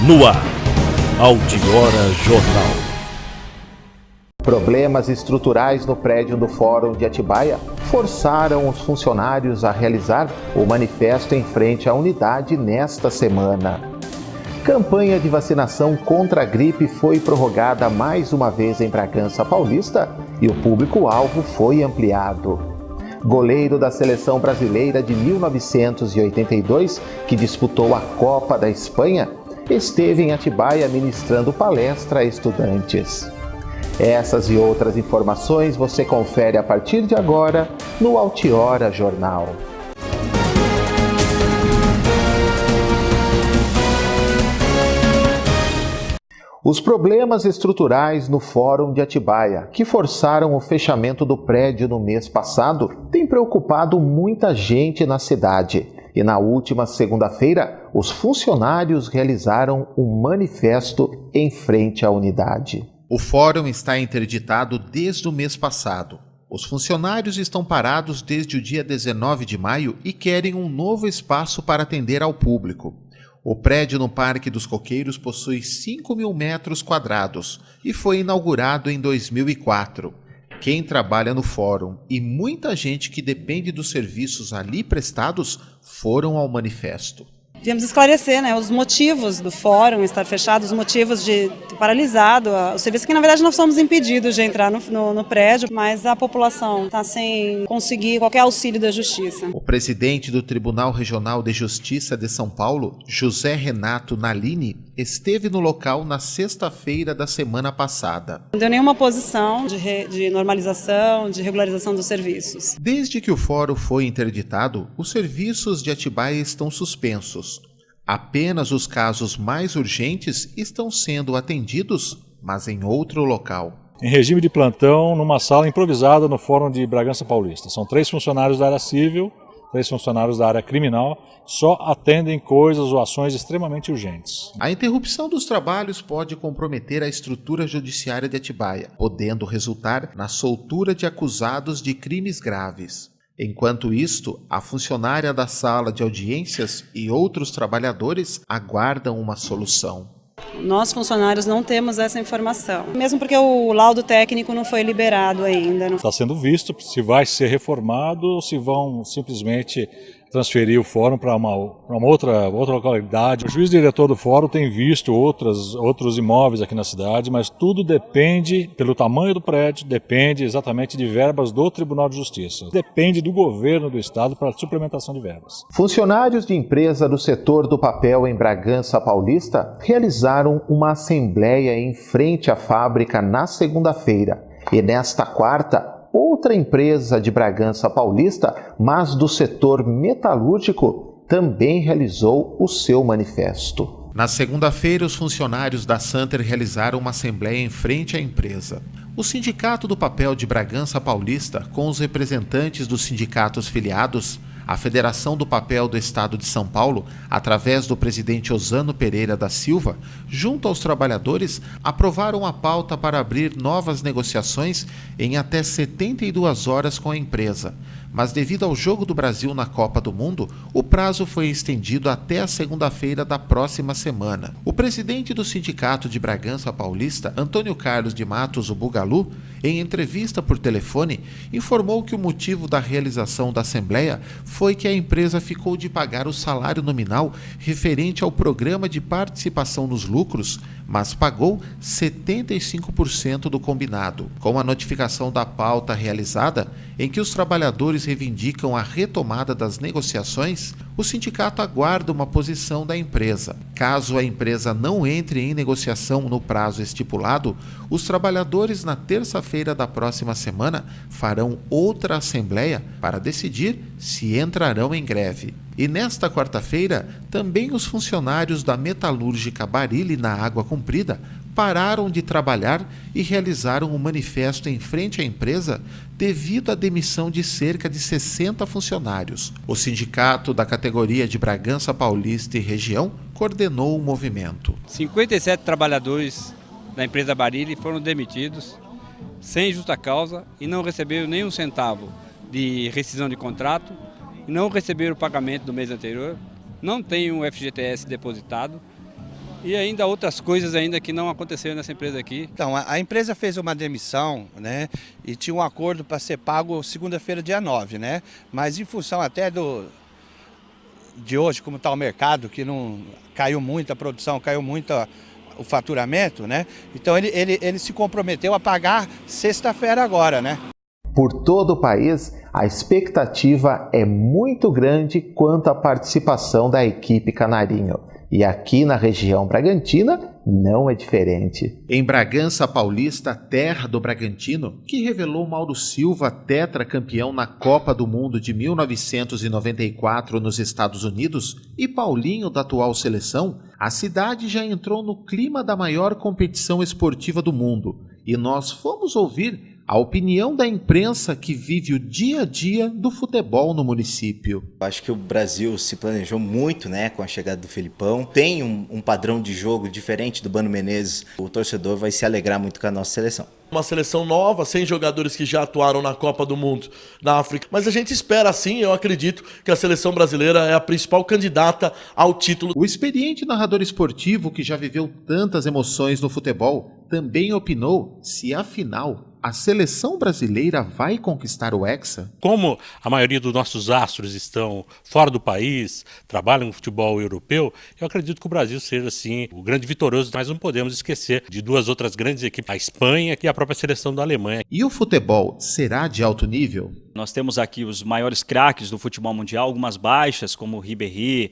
No ar, Altiora Jornal. Problemas estruturais no prédio do Fórum de Atibaia forçaram os funcionários a realizar o manifesto em frente à unidade nesta semana. Campanha de vacinação contra a gripe foi prorrogada mais uma vez em Bragança Paulista e o público-alvo foi ampliado. Goleiro da seleção brasileira de 1982, que disputou a Copa da Espanha, esteve em Atibaia ministrando palestra a estudantes. Essas e outras informações você confere a partir de agora no Altiora Jornal. Os problemas estruturais no Fórum de Atibaia, que forçaram o fechamento do prédio no mês passado, têm preocupado muita gente na cidade. E na última segunda-feira, os funcionários realizaram um manifesto em frente à unidade. O fórum está interditado desde o mês passado. Os funcionários estão parados desde o dia 19 de maio e querem um novo espaço para atender ao público. O prédio no Parque dos Coqueiros possui 5.000 metros quadrados e foi inaugurado em 2004. Quem trabalha no fórum e muita gente que depende dos serviços ali prestados foram ao manifesto. Viemos esclarecer, os motivos do fórum estar fechado, os motivos de paralisado o serviço, que na verdade nós somos impedidos de entrar no prédio, mas a população está sem conseguir qualquer auxílio da justiça. O presidente do Tribunal Regional de Justiça de São Paulo, José Renato Nalini, esteve no local na sexta-feira da semana passada. Não deu nenhuma posição de normalização, de regularização dos serviços. Desde que o fórum foi interditado, os serviços de Atibaia estão suspensos. Apenas os casos mais urgentes estão sendo atendidos, mas em outro local. Em regime de plantão, numa sala improvisada no Fórum de Bragança Paulista. São 3 funcionários da área civil, 3 funcionários da área criminal, só atendem coisas ou ações extremamente urgentes. A interrupção dos trabalhos pode comprometer a estrutura judiciária de Atibaia, podendo resultar na soltura de acusados de crimes graves. Enquanto isto, a funcionária da sala de audiências e outros trabalhadores aguardam uma solução. Nós, funcionários, não temos essa informação, mesmo porque o laudo técnico não foi liberado ainda. Está sendo visto se vai ser reformado ou se vão simplesmente transferir o fórum para uma outra localidade. O juiz diretor do fórum tem visto outros imóveis aqui na cidade, mas tudo depende, pelo tamanho do prédio, depende exatamente de verbas do Tribunal de Justiça. Depende do governo do estado para a suplementação de verbas. Funcionários de empresa do setor do papel em Bragança Paulista realizaram uma assembleia em frente à fábrica na segunda-feira. E nesta quarta, outra empresa de Bragança Paulista, mas do setor metalúrgico, também realizou o seu manifesto. Na segunda-feira, os funcionários da Santer realizaram uma assembleia em frente à empresa. O Sindicato do Papel de Bragança Paulista, com os representantes dos sindicatos filiados, a Federação do Papel do Estado de São Paulo, através do presidente Osano Pereira da Silva, junto aos trabalhadores, aprovaram a pauta para abrir novas negociações em até 72 horas com a empresa. Mas devido ao jogo do Brasil na Copa do Mundo, o prazo foi estendido até a segunda-feira da próxima semana. O presidente do Sindicato de Bragança Paulista, Antônio Carlos de Matos, o Bugalu, em entrevista por telefone, informou que o motivo da realização da Assembleia foi que a empresa ficou de pagar o salário nominal referente ao programa de participação nos lucros, mas pagou 75% do combinado. Com a notificação da pauta realizada, em que os trabalhadores reivindicam a retomada das negociações, o sindicato aguarda uma posição da empresa. Caso a empresa não entre em negociação no prazo estipulado, os trabalhadores, na terça-feira da próxima semana, farão outra assembleia para decidir se entrarão em greve. E nesta quarta-feira, também os funcionários da metalúrgica Barilli, na Água Comprida, pararam de trabalhar e realizaram um manifesto em frente à empresa devido à demissão de cerca de 60 funcionários. O sindicato da categoria de Bragança Paulista e região coordenou o movimento. 57 trabalhadores da empresa Barilli foram demitidos sem justa causa e não receberam nem um centavo de rescisão de contrato, não receberam o pagamento do mês anterior, não tem um FGTS depositado E ainda outras coisas ainda que não aconteceram nessa empresa aqui. Então, a empresa fez uma demissão, né, e tinha um acordo para ser pago segunda-feira, dia 9, né? Mas em função até de hoje, como está o mercado, que não caiu muito a produção, caiu muito o faturamento, né? Então ele se comprometeu a pagar sexta-feira agora, né? Por todo o país, a expectativa é muito grande quanto à participação da equipe Canarinho. E aqui na região Bragantina não é diferente. Em Bragança Paulista, terra do Bragantino, que revelou Mauro Silva tetracampeão na Copa do Mundo de 1994 nos Estados Unidos e Paulinho da atual seleção, a cidade já entrou no clima da maior competição esportiva do mundo. E nós fomos ouvir a opinião da imprensa que vive o dia a dia do futebol no município. Acho que o Brasil se planejou muito, né, com a chegada do Felipão. Tem um padrão de jogo diferente do Mano Menezes. O torcedor vai se alegrar muito com a nossa seleção. Uma seleção nova, sem jogadores que já atuaram na Copa do Mundo na África. Mas a gente espera, sim, eu acredito que a seleção brasileira é a principal candidata ao título. O experiente narrador esportivo que já viveu tantas emoções no futebol também opinou se, afinal, a seleção brasileira vai conquistar o Hexa? Como a maioria dos nossos astros estão fora do país, trabalham no futebol europeu, eu acredito que o Brasil seja, sim, o grande vitorioso, mas não podemos esquecer de duas outras grandes equipes, a Espanha e a própria seleção da Alemanha. E o futebol será de alto nível? Nós temos aqui os maiores craques do futebol mundial, algumas baixas, como Ribéry,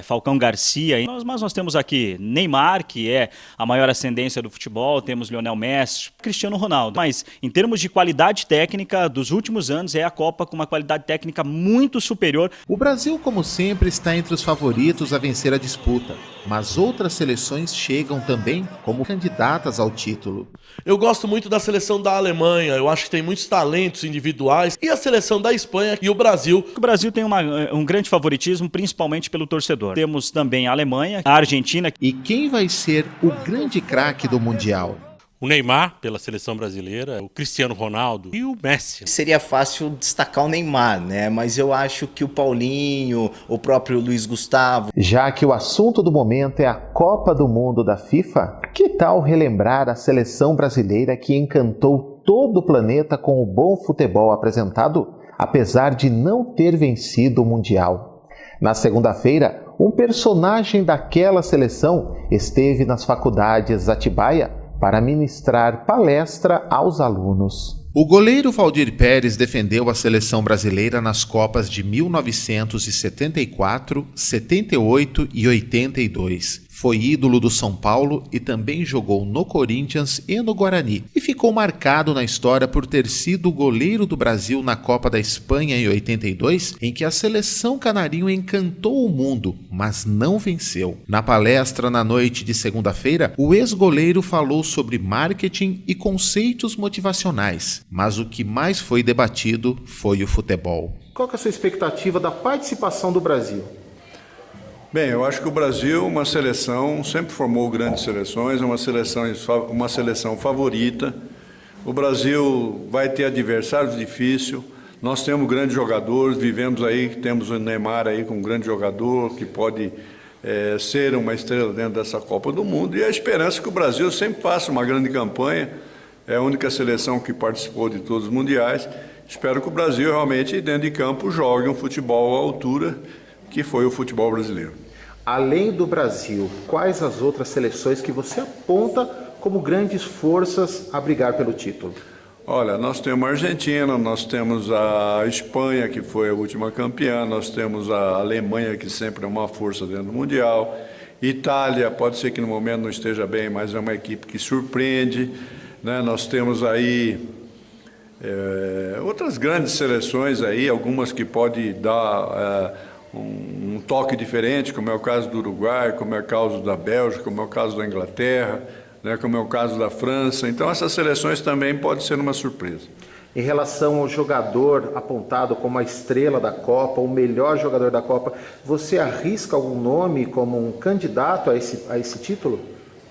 Falcão Garcia. Mas nós temos aqui Neymar, que é a maior ascendência do futebol, temos Lionel Messi, Cristiano Ronaldo. Mas em termos de qualidade técnica, dos últimos anos é a Copa com uma qualidade técnica muito superior. O Brasil, como sempre, está entre os favoritos a vencer a disputa. Mas outras seleções chegam também como candidatas ao título. Eu gosto muito da seleção da Alemanha, eu acho que tem muitos talentos individuais. E a seleção da Espanha e o Brasil. O Brasil tem um grande favoritismo, principalmente pelo torcedor. Temos também a Alemanha, a Argentina. E quem vai ser o grande craque do Mundial? O Neymar, pela seleção brasileira, o Cristiano Ronaldo e o Messi. Seria fácil destacar o Neymar, né? Mas eu acho que o Paulinho, o próprio Luiz Gustavo... Já que o assunto do momento é a Copa do Mundo da FIFA, que tal relembrar a seleção brasileira que encantou todo o planeta com o bom futebol apresentado, apesar de não ter vencido o Mundial? Na segunda-feira, um personagem daquela seleção esteve nas faculdades Atibaia para ministrar palestra aos alunos. O goleiro Valdir Pérez defendeu a seleção brasileira nas Copas de 1974, 78 e 82. Foi ídolo do São Paulo e também jogou no Corinthians e no Guarani. E ficou marcado na história por ter sido o goleiro do Brasil na Copa da Espanha em 82, em que a seleção canarinho encantou o mundo, mas não venceu. Na palestra na noite de segunda-feira, o ex-goleiro falou sobre marketing e conceitos motivacionais, mas o que mais foi debatido foi o futebol. Qual que é a sua expectativa da participação do Brasil? Bem, eu acho que o Brasil, uma seleção, sempre formou grandes seleções, uma seleção favorita. O Brasil vai ter adversários difíceis. Nós temos grandes jogadores, temos o Neymar aí como um grande jogador que pode ser uma estrela dentro dessa Copa do Mundo. E a esperança é que o Brasil sempre faça uma grande campanha. É a única seleção que participou de todos os mundiais. Espero que o Brasil realmente, dentro de campo, jogue um futebol à altura que foi o futebol brasileiro. Além do Brasil, quais as outras seleções que você aponta como grandes forças a brigar pelo título? Olha, nós temos a Argentina, nós temos a Espanha, que foi a última campeã, nós temos a Alemanha, que sempre é uma força dentro do Mundial. Itália, pode ser que no momento não esteja bem, mas é uma equipe que surpreende, né? Nós temos aí outras grandes seleções aí, algumas que podem dar um toque diferente, como é o caso do Uruguai, como é o caso da Bélgica, como é o caso da Inglaterra, né, como é o caso da França. Então essas seleções também podem ser uma surpresa. Em relação ao jogador apontado como a estrela da Copa, o melhor jogador da Copa, você arrisca algum nome como um candidato a esse título?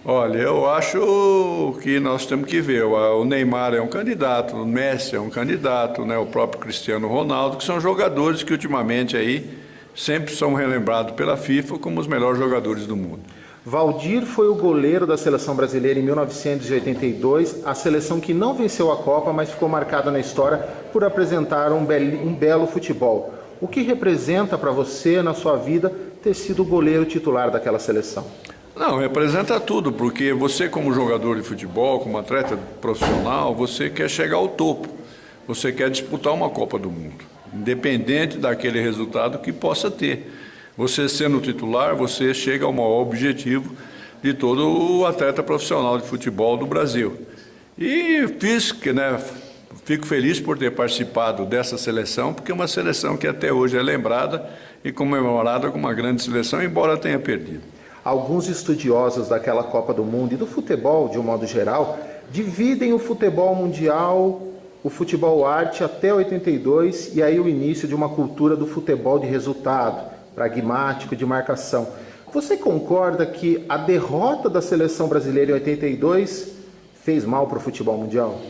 Olha, eu acho que nós temos que ver. O Neymar é um candidato, o Messi é um candidato, né, o próprio Cristiano Ronaldo, que são jogadores que ultimamente aí sempre são relembrados pela FIFA como os melhores jogadores do mundo. Valdir foi o goleiro da seleção brasileira em 1982, a seleção que não venceu a Copa, mas ficou marcada na história por apresentar um belo futebol. O que representa para você, na sua vida, ter sido o goleiro titular daquela seleção? Não, representa tudo, porque você como jogador de futebol, como atleta profissional, você quer chegar ao topo, você quer disputar uma Copa do Mundo, independente daquele resultado que possa ter. Você sendo titular, você chega ao maior objetivo de todo o atleta profissional de futebol do Brasil. E fico feliz por ter participado dessa seleção, porque é uma seleção que até hoje é lembrada e comemorada como uma grande seleção, embora tenha perdido. Alguns estudiosos daquela Copa do Mundo e do futebol, de um modo geral, dividem o futebol mundial, o futebol arte até 82 e aí o início de uma cultura do futebol de resultado, pragmático, de marcação. Você concorda que a derrota da seleção brasileira em 82 fez mal para o futebol mundial?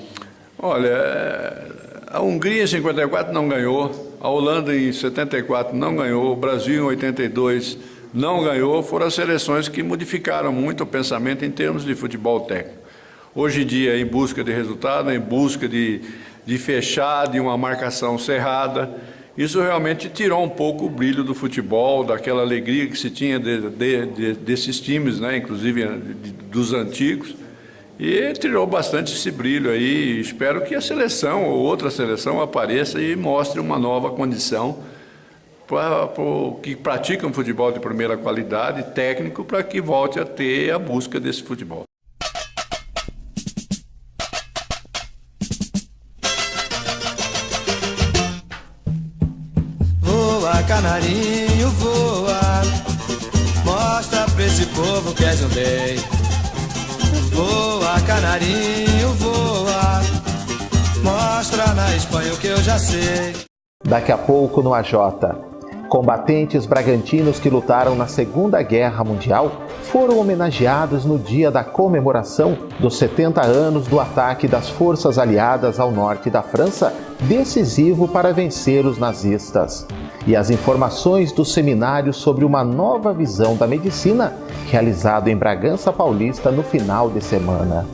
Olha, a Hungria em 54 não ganhou, a Holanda em 74 não ganhou, o Brasil em 82 não ganhou. Foram as seleções que modificaram muito o pensamento em termos de futebol técnico. Hoje em dia, em busca de resultado, em busca de fechar, de uma marcação cerrada, isso realmente tirou um pouco o brilho do futebol, daquela alegria que se tinha desses times, né, inclusive dos antigos, e tirou bastante esse brilho aí. Espero que a seleção ou outra seleção apareça e mostre uma nova condição para que praticam futebol de primeira qualidade, técnico, para que volte a ter a busca desse futebol. Canarinho voa, mostra pra esse povo que és um bem. Voa, canarinho voa, mostra na Espanha o que eu já sei. Daqui a pouco no AJ. Combatentes bragantinos que lutaram na Segunda Guerra Mundial foram homenageados no dia da comemoração dos 70 anos do ataque das forças aliadas ao norte da França, decisivo para vencer os nazistas. E as informações do seminário sobre uma nova visão da medicina, realizado em Bragança Paulista no final de semana.